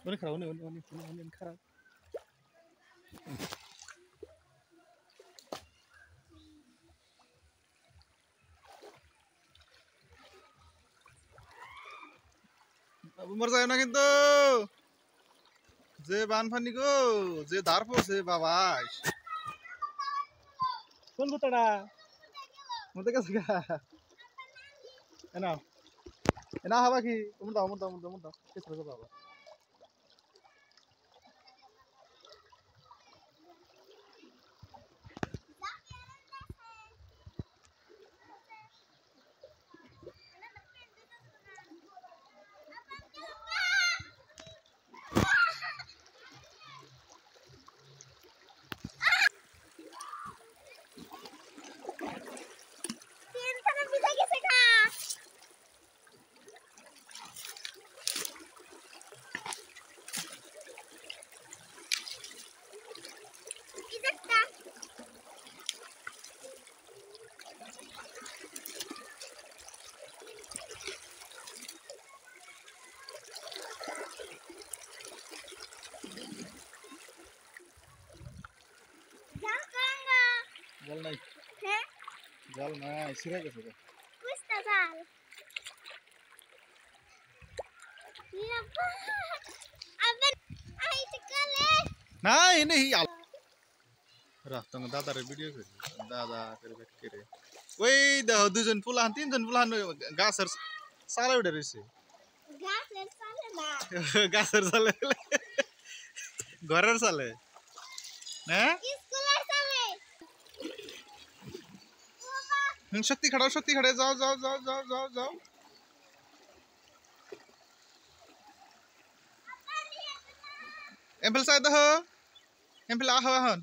Ini kerap, ini kerap. Umur saya nak itu, je ban fani ko, je darpo se babas. Kau betul dah, muda kasih kah? Enak apa ki? Muda, kisah apa baba? Jal naik. Jal naik, siapa ke siapa? Kusta jal. Ya pak. Aben, ayo sekali. Nah ini al. Rah, tengah dada video ke? Dada kerja kiri. Woi, dah 2 জন pulan, 3 জন pulan gasar salah udah risi. Gasar salah dah. Gasar salah. Gorer salah. Nah? शक्ति खड़े जाओ ample side हो ample आ हवा हन